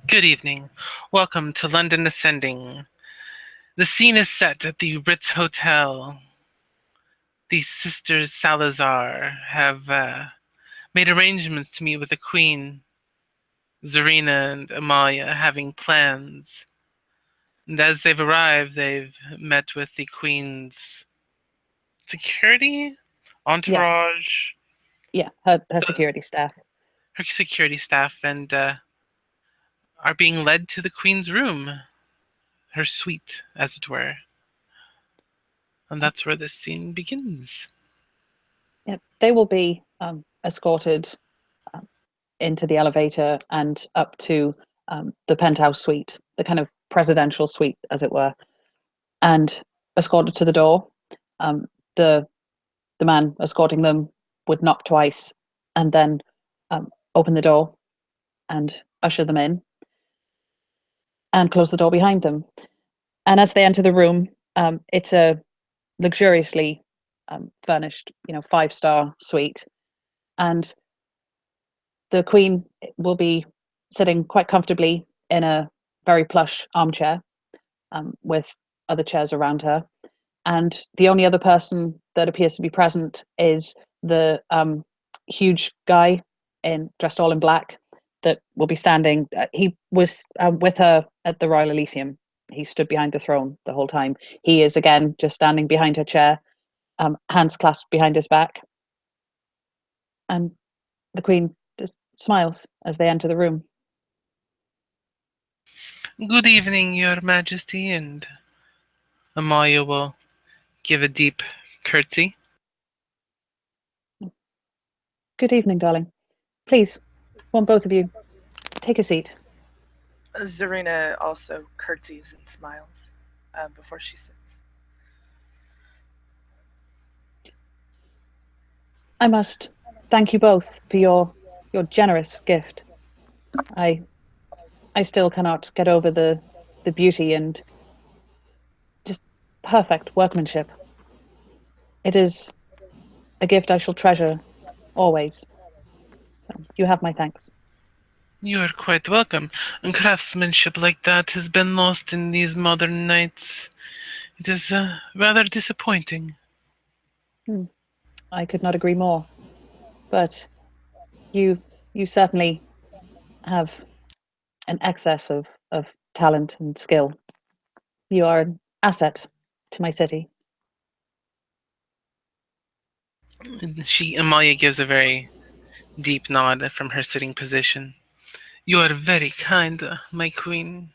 Good evening. Welcome to London Ascending. The scene is set at the Ritz Hotel. The sisters Salazar have made arrangements to meet with the Queen, Zerena and Amalia, having plans. And as they've arrived, they've met with the Queen's security, Yeah, entourage, yeah, her the, security staff. her security staff, and are being led to the Queen's room, her suite, as it were. And that's where this scene begins. Yeah, they will be escorted um, into the elevator and up to the penthouse suite, the kind of presidential suite, as it were, and escorted to the door. Um, the the man escorting them would knock twice, and then open the door and usher them in, and close the door behind them. And as they enter the room, it's a luxuriously furnished, 5-star suite, and the Queen will be sitting quite comfortably in a very plush armchair with other chairs around her. And the only other person that appears to be present is the huge guy dressed all in black that will be standing. He was with her at the Royal Elysium. He stood behind the throne the whole time. He is again just standing behind her chair, hands clasped behind his back. And the Queen just smiles as they enter the room. Good evening, Your Majesty, and Amalia will give a deep curtsy. Good evening, darling. Please, won't both of you take a seat? Zerena also curtsies and smiles before she sits. I must thank you both for your generous gift. I I still cannot get over the beauty and just perfect workmanship. It is a gift I shall treasure always. So you have my thanks. You are quite welcome. And craftsmanship like that has been lost in these modern nights. It is rather disappointing. Hmm, I could not agree more. But you you certainly have an excess of talent and skill. You are an asset to my city. Amalia gives a very deep nod from her sitting position. You are very kind, my queen.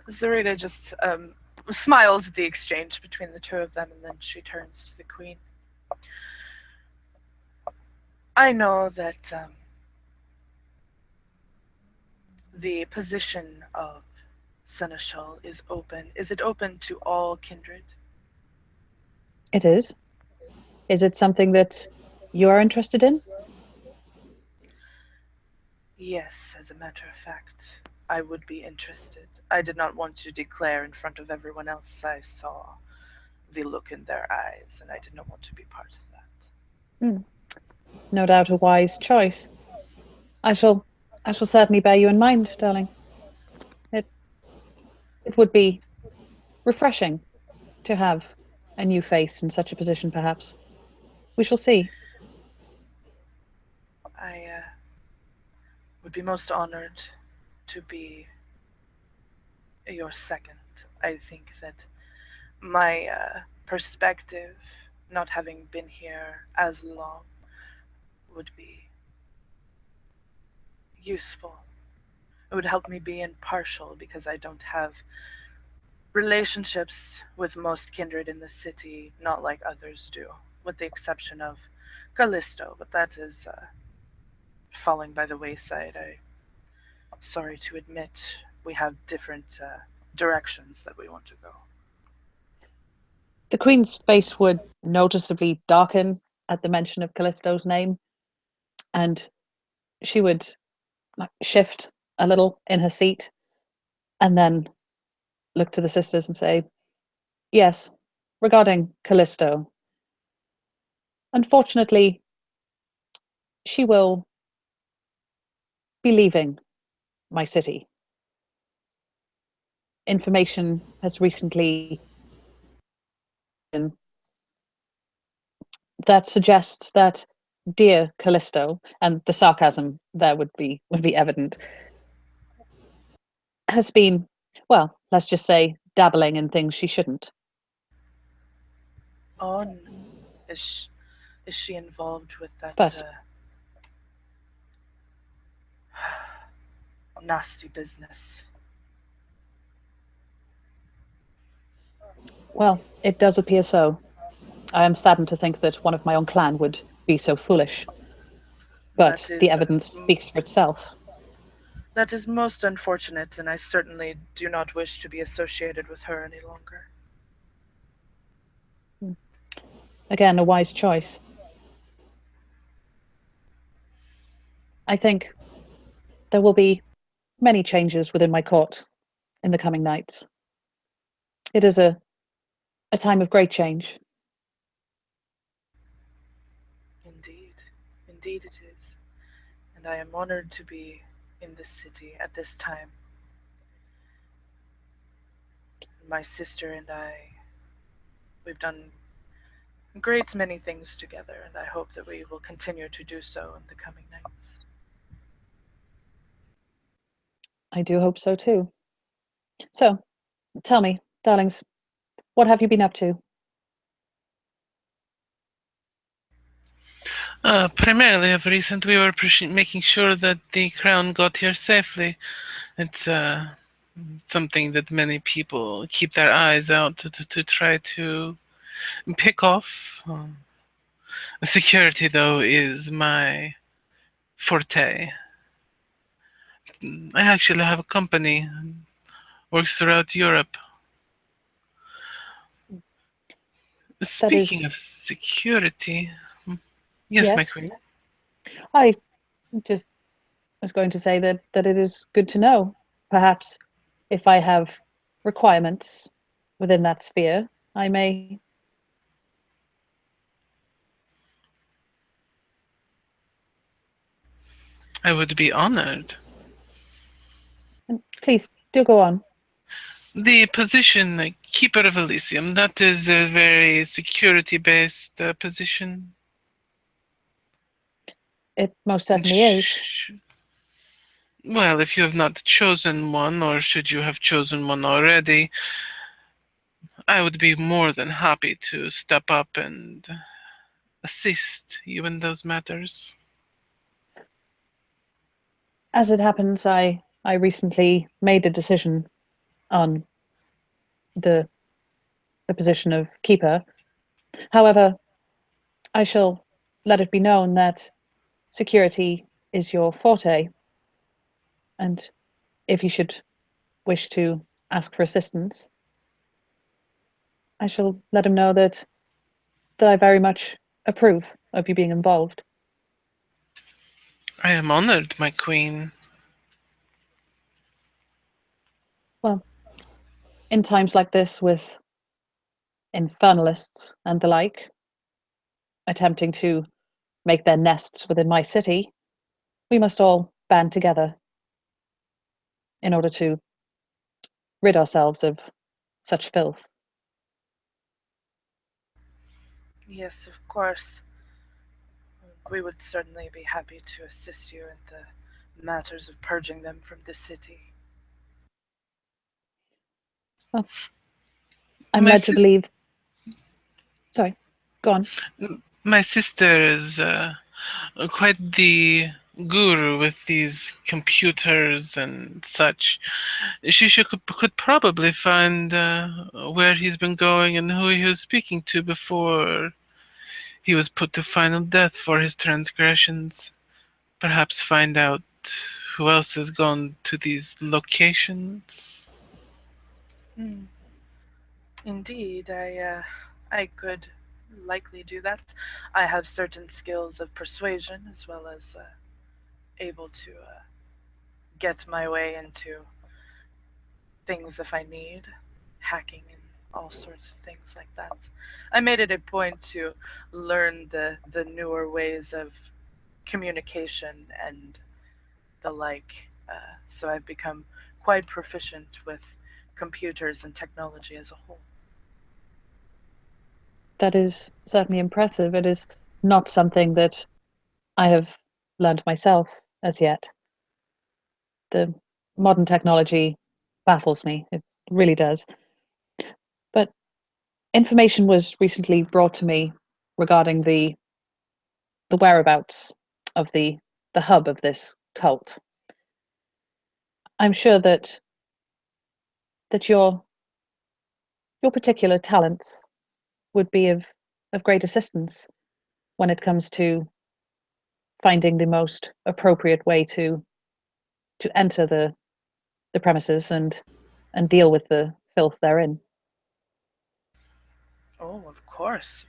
Zerena just smiles at the exchange between the two of them, and then she turns to the Queen. I know that the position of seneschal is open. Is it open to all kindred? It is. Is it something that you are interested in? Yes, as a matter of fact, I would be interested. I did not want to declare in front of everyone else. I saw the look in their eyes, and I did not want to be part of that. Hmm. No doubt a wise choice. I shall I shall certainly bear you in mind, darling. It it would be refreshing to have a new face in such a position, perhaps. We shall see. I would be most honored to be your second. I think that my perspective, not having been here as long, would be useful. It would help me be impartial because I don't have relationships with most kindred in the city, not like others do, with the exception of Callisto, but that is falling by the wayside. I'm sorry to admit we have different directions that we want to go. The Queen's face would noticeably darken at the mention of Callisto's name, and she would shift a little in her seat and then look to the sisters and say, "Yes, regarding Callisto. Unfortunately, she will be leaving my city. Information has recently that suggests that dear Callisto, and the sarcasm there would be evident, has been, well, let's just say, dabbling in things she shouldn't. On is she involved with that But, nasty business? well, it does appear so. I am saddened to think that one of my own clan would be so foolish, That but the is evidence speaks for itself. that is most unfortunate, and I certainly do not wish to be associated with her any longer. Again, a wise choice. I think there will be many changes within my court in the coming nights. It is a time of great change. Indeed, indeed it is, and I am honored to be in this city at this time. My sister and I, we've done a great many things together, and I hope that we will continue to do so in the coming nights. I do hope so too. So, tell me, darlings, what have you been up to? Primarily of recent, we were making sure that the crown got here safely. It's something that many people keep their eyes out to try to pick off. Security, though, is my forte. I actually have a company works throughout Europe. That Speaking is, of security, yes, my yes. queen. I just was going to say that it is good to know. Perhaps if I have requirements within that sphere, I may. I would be honored. Please do go on. The position, Keeper of Elysium, that is a very security-based position. It most certainly is. Well, if you have not chosen one, or should you have chosen one already, I would be more than happy to step up and assist you in those matters. As it happens, I recently made a decision on the the position of keeper. However, I shall let it be known that security is your forte, and if you should wish to ask for assistance, I shall let him know that I very much approve of you being involved. I am honored, my queen. Well, in times like this, with infernalists and the like attempting to make their nests within my city, we must all band together in order to rid ourselves of such filth. Yes, of course. We would certainly be happy to assist you in the matters of purging them from the city. Well, I'm My led to sis- believe. Sorry, go on. my sister is quite the guru with these computers and such. Could probably find where he's been going and who he was speaking to before he was put to final death for his transgressions. Perhaps find out who else has gone to these locations. Hmm. Indeed, I could likely do that. I have certain skills of persuasion as well as able to get my way into things if I need, hacking and all sorts of things like that. I made it a point to learn the newer ways of communication and the like. So I've become quite proficient with computers and technology as a whole. That is certainly impressive. It is not something that I have learned myself as yet. The modern technology baffles me. It really does. But information was recently brought to me regarding the whereabouts of the hub of this cult. I'm sure that your particular talents would be of great assistance when it comes to finding the most appropriate way to enter the premises and deal with the filth therein. Oh, of course,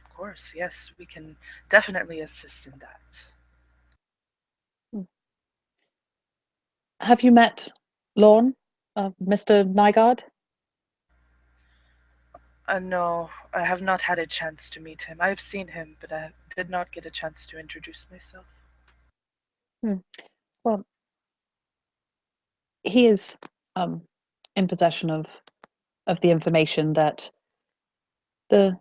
yes, we can definitely assist in that. Have you met Lorne, Mr. Nygaard? No, I have not had a chance to meet him. I have seen him, but I did not get a chance to introduce myself. Hmm. Well, he is in possession of the information that the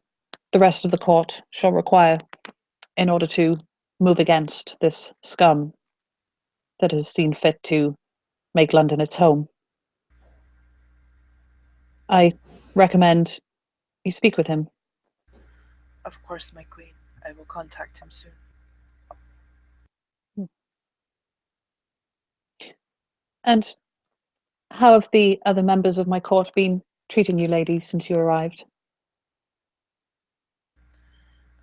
the rest of the court shall require in order to move against this scum that has seen fit to make London its home. I recommend you speak with him. Of course, my queen. I will contact him soon. And how have the other members of my court been treating you ladies since you arrived?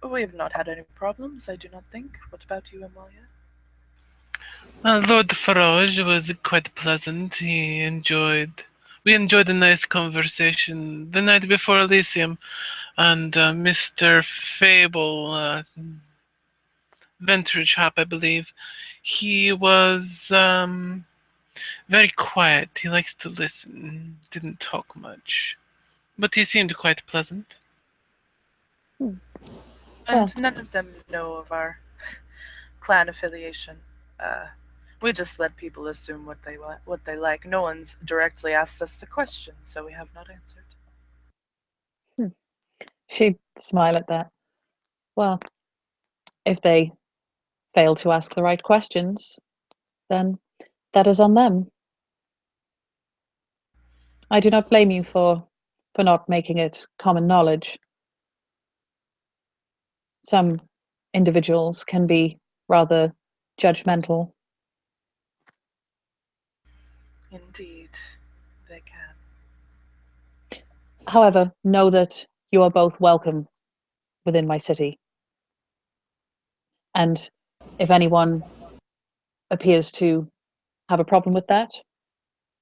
We have not had any problems, I do not think. What about you, Amalia? Lord Farage was quite pleasant. We enjoyed a nice conversation the night before Elysium, and Mr. Fable, Venture Chap, I believe, he was very quiet. He likes to listen. Didn't talk much, but he seemed quite pleasant. Hmm. Well, And none of them know of our clan affiliation. Uh, we just let people assume what they like. No one's directly asked us the question, so we have not answered. hmm. She'd smile at that. Well, if they fail to ask the right questions, then that is on them. I do not blame you for not making it common knowledge. Some individuals can be rather judgmental. Indeed, they can. However, know that you are both welcome within my city. And if anyone appears to have a problem with that,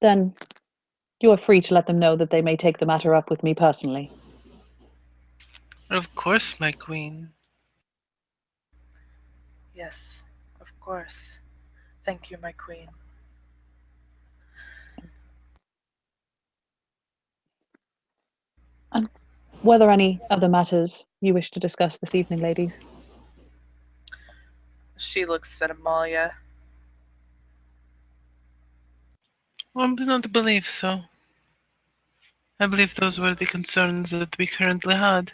then you are free to let them know that they may take the matter up with me personally. Of course, my queen. Yes, of course. Thank you, my queen. And were there any other matters you wish to discuss this evening, ladies? She looks at Amalia. I do not believe so. I believe those were the concerns that we currently had.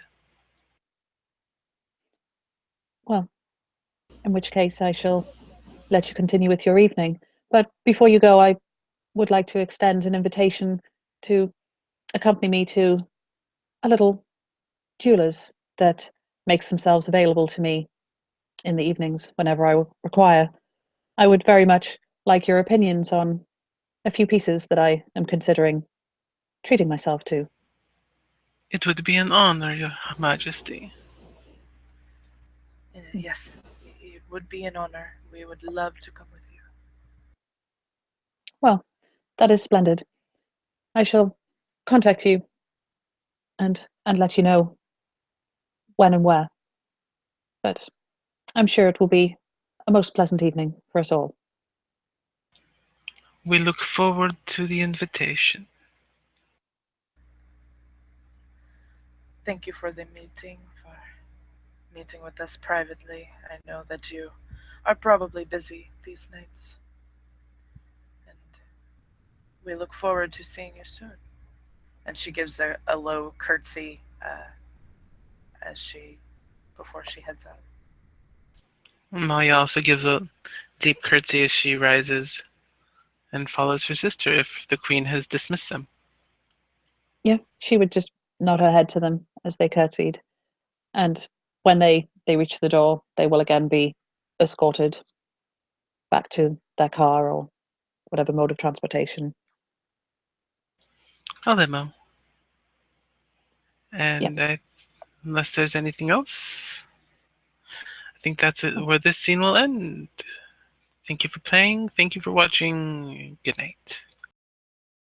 Well, in which case I shall let you continue with your evening. But before you go, I would like to extend an invitation to accompany me to a little jeweler's that makes themselves available to me in the evenings whenever I require. I would very much like your opinions on a few pieces that I am considering treating myself to. It would be an honor, Your Majesty. Yes, it would be an honor. We would love to come with you. Well, that is splendid. I shall contact you and let you know when and where. But I'm sure it will be a most pleasant evening for us all. We look forward to the invitation. Thank you for the meeting, for meeting with us privately. I know that you are probably busy these nights. And we look forward to seeing you soon. And she gives a low curtsy as she before she heads out. Amalia also gives a deep curtsy as she rises and follows her sister if the queen has dismissed them. Yeah, she would just nod her head to them as they curtsied. And when they reach the door, they will again be escorted back to their car or whatever mode of transportation. A limo. Yeah. And unless there's anything else, I think that's it, where this scene will end. Thank you for playing. Thank you for watching. Good night.